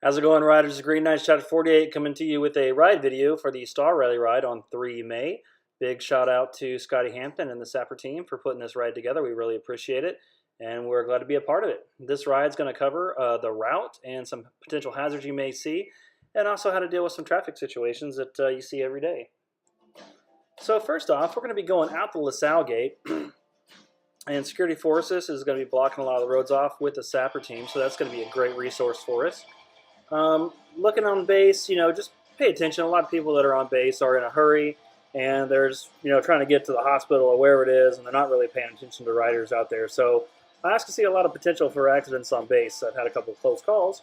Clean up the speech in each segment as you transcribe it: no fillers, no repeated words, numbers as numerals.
How's it going, riders? It's Green Knight Shot 48 coming to you with a ride video for the Star Rally ride on 3 May. Big shout out to Scotty Hampton and the Sapper team for putting this ride together. We really appreciate it, and we're glad to be a part of it. This ride is going to cover the route and some potential hazards you may see, and also how to deal with some traffic situations that you see every day. So first off, we're going to be going out the LaSalle gate, and Security Forces is going to be blocking a lot of the roads off with the Sapper team, so that's going to be a great resource for us. Looking on base, just pay attention. A lot of people that are on base are in a hurry, and there's, trying to get to the hospital or wherever it is, and they're not really paying attention to riders out there. So I also see a lot of potential for accidents on base. I've had a couple of close calls.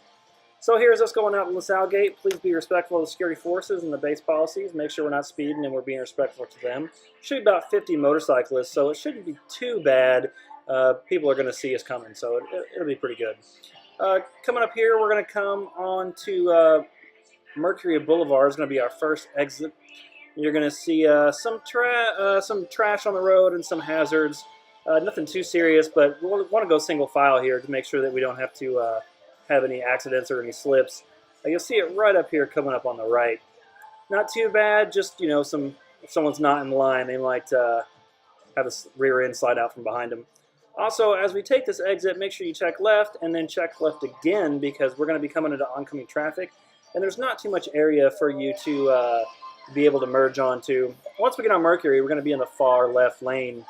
So here's us going out in LaSalle gate. Please be respectful of the security forces and the base policies. Make sure we're not speeding and we're being respectful to them. Should be about 50 motorcyclists, so it shouldn't be too bad. People are going to see us coming, so it'll be pretty good. Coming up here, we're going to come on to Mercury Boulevard. Is going to be our first exit. You're going to see some trash on the road and some hazards. Nothing too serious, but we want to go single file here to make sure that we don't have to have any accidents or any slips. You'll see it right up here coming up on the right. Not too bad, just, if someone's not in line, they might have a rear end slide out from behind them. Also, as we take this exit, make sure you check left and then check left again, because we're going to be coming into oncoming traffic, and there's not too much area for you to be able to merge onto. Once we get on Mercury, we're going to be in the far left lane.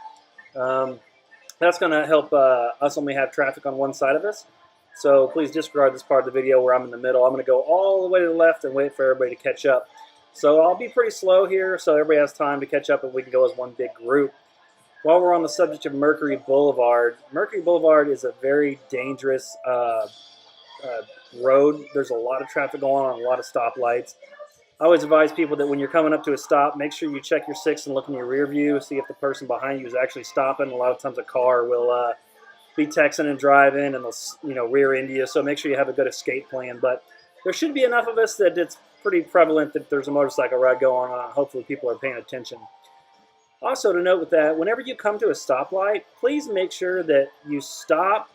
That's going to help us when we have traffic on one side of us. So please disregard this part of the video where I'm in the middle. I'm going to go all the way to the left and wait for everybody to catch up. So I'll be pretty slow here so everybody has time to catch up and we can go as one big group. While we're on the subject of Mercury Boulevard is a very dangerous road. There's a lot of traffic going on, a lot of stoplights. I always advise people that when you're coming up to a stop, make sure you check your 6 and look in your rear view, see if the person behind you is actually stopping. A lot of times a car will be texting and driving, and they'll rear end you. So make sure you have a good escape plan. But there should be enough of us that it's pretty prevalent that there's a motorcycle ride going on. Hopefully people are paying attention. Also, to note with that, whenever you come to a stoplight, please make sure that you stop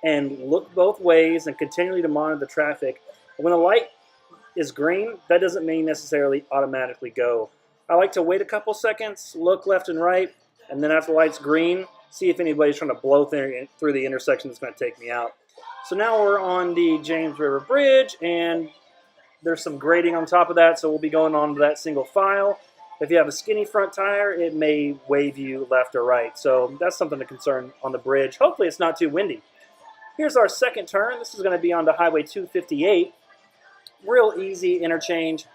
and look both ways and continually to monitor the traffic. When a light is green, that doesn't mean necessarily automatically go. I like to wait a couple seconds, look left and right, and then after the light's green, see if anybody's trying to blow through the intersection that's going to take me out. So now we're on the James River Bridge, and there's some grading on top of that, so we'll be going on to that single file. If you have a skinny front tire, it may wave you left or right. So that's something to concern on the bridge. Hopefully it's not too windy. Here's our second turn. This is going to be onto Highway 258. Real easy interchange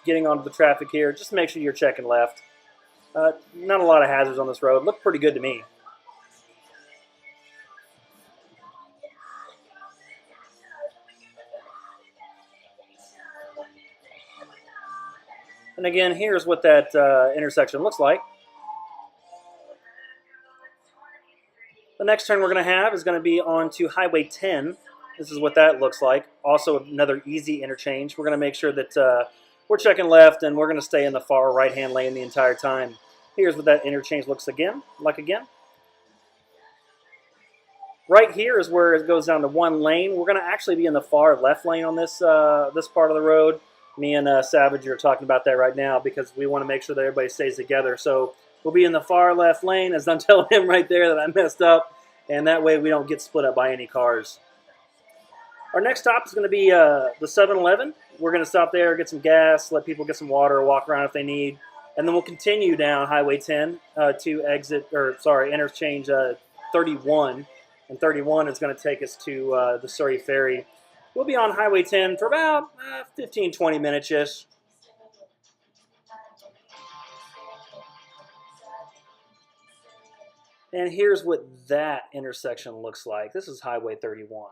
getting onto the traffic here. Just make sure you're checking left. Not a lot of hazards on this road. Look pretty good to me. And again, here's what that intersection looks like. The next turn we're going to have is going to be onto Highway 10. This is what that looks like. Also another easy interchange. We're going to make sure that we're checking left, and we're going to stay in the far right-hand lane the entire time. Here's what that interchange looks like again. Right here is where it goes down to one lane. We're going to actually be in the far left lane on this this part of the road. Me and Savage are talking about that right now because we want to make sure that everybody stays together. So we'll be in the far left lane, as I'm telling him right there that I messed up, and that way we don't get split up by any cars. Our next stop is going to be the 7-Eleven. We're going to stop there, get some gas, let people get some water, walk around if they need, and then we'll continue down Highway 10 to interchange 31, and 31 is going to take us to the Surrey Ferry. We'll be on Highway 10 for about 15-20 minutes-ish. And here's what that intersection looks like. This is Highway 31.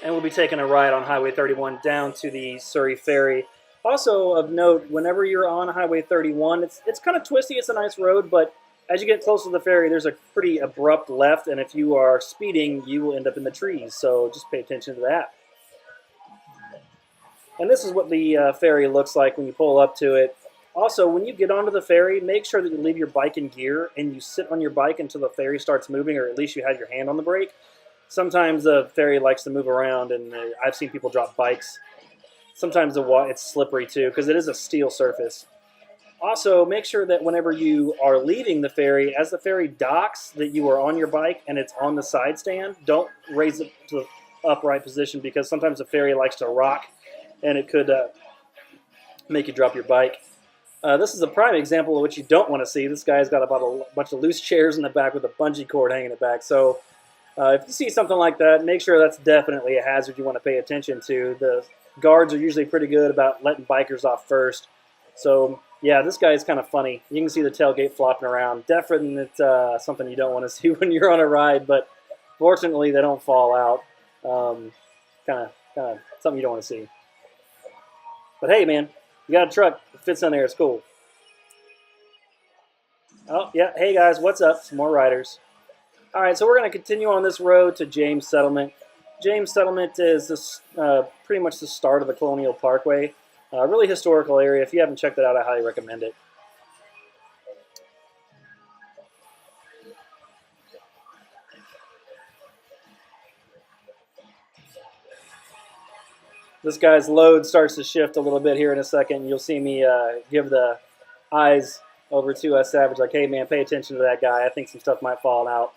And we'll be taking a ride on Highway 31 down to the Surrey Ferry. Also of note, whenever you're on Highway 31, it's kind of twisty. It's a nice road, but as you get close to the ferry, there's a pretty abrupt left, and if you are speeding, you will end up in the trees. So just pay attention to that. And this is what the ferry looks like when you pull up to it. Also, when you get onto the ferry, make sure that you leave your bike in gear and you sit on your bike until the ferry starts moving, or at least you have your hand on the brake. Sometimes the ferry likes to move around, and I've seen people drop bikes. Sometimes it's slippery too because it is a steel surface. Also, make sure that whenever you are leaving the ferry, as the ferry docks, that you are on your bike and it's on the side stand. Don't raise it to the upright position because sometimes the ferry likes to rock and it could make you drop your bike. This is a prime example of what you don't want to see. This guy's got about a bunch of loose chairs in the back with a bungee cord hanging in the back. So if you see something like that, make sure that's definitely a hazard you want to pay attention to. The guards are usually pretty good about letting bikers off first. So yeah, this guy is kind of funny. You can see the tailgate flopping around. Definitely something you don't want to see when you're on a ride, but fortunately they don't fall out. Kind of something you don't want to see. But hey, man, you got a truck that fits in there. It's cool. Oh, yeah. Hey, guys, what's up? Some more riders. All right, so we're going to continue on this road to James Settlement. James Settlement is pretty much the start of the Colonial Parkway. Really historical area. If you haven't checked it out, I highly recommend it. This guy's load starts to shift a little bit here in a second. You'll see me give the eyes over to Savage, like, hey, man, pay attention to that guy. I think some stuff might fall out.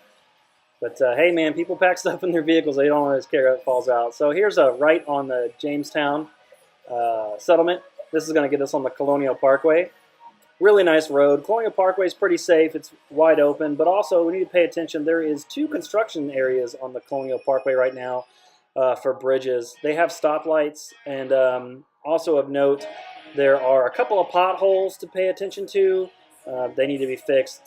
But, hey, man, people pack stuff in their vehicles. They don't always care if it falls out. So here's a right on the Jamestown Settlement. This is going to get us on the Colonial Parkway. Really nice road. Colonial Parkway is pretty safe. It's wide open. But also, we need to pay attention. There is 2 construction areas on the Colonial Parkway right now for bridges. They have stoplights. And also of note, there are a couple of potholes to pay attention to. They need to be fixed.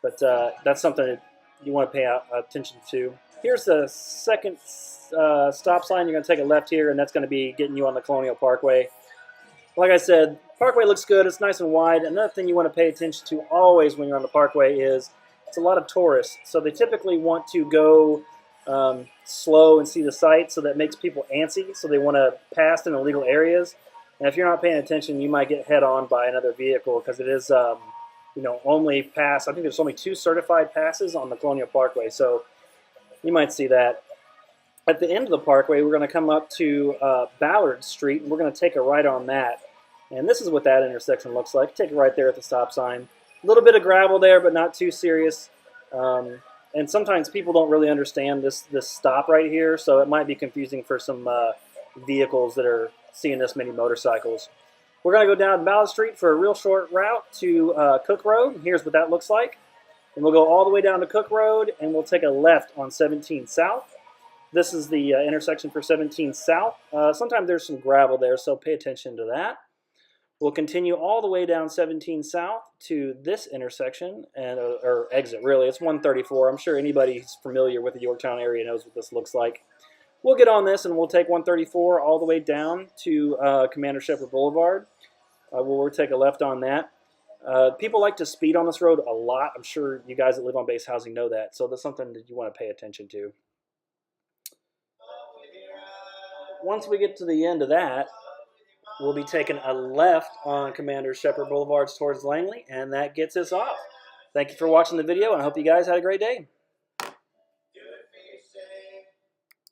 But that's something that you want to pay attention to. Here's the second stop sign. You're going to take a left here, and that's going to be getting you on the Colonial Parkway. Like I said, Parkway looks good. It's nice and wide. Another thing you want to pay attention to always when you're on the Parkway is it's a lot of tourists. So they typically want to go slow and see the sights, so that makes people antsy. So they want to pass in illegal areas. And if you're not paying attention, you might get head on by another vehicle because it is, only pass. I think there's only 2 certified passes on the Colonial Parkway. So you might see that. At the end of the parkway, we're going to come up to Ballard Street, and we're going to take a right on that. And this is what that intersection looks like. Take it right there at the stop sign. A little bit of gravel there, but not too serious. And sometimes people don't really understand this stop right here, so it might be confusing for some vehicles that are seeing this many motorcycles. We're going to go down Ballard Street for a real short route to Cook Road. Here's what that looks like. And we'll go all the way down to Cook Road, and we'll take a left on 17 South. This is the intersection for 17 South. Sometimes there's some gravel there, so pay attention to that. We'll continue all the way down 17 South to this intersection, or exit, really. It's 134. I'm sure anybody who's familiar with the Yorktown area knows what this looks like. We'll get on this, and we'll take 134 all the way down to Commander Shepard Boulevard. We'll take a left on that. People like to speed on this road a lot. I'm sure you guys that live on base housing know that, so that's something that you want to pay attention to. Once we get to the end of that, we'll be taking a left on Commander Shepard Boulevard towards Langley, and that gets us off. Thank you for watching the video, and I hope you guys had a great day.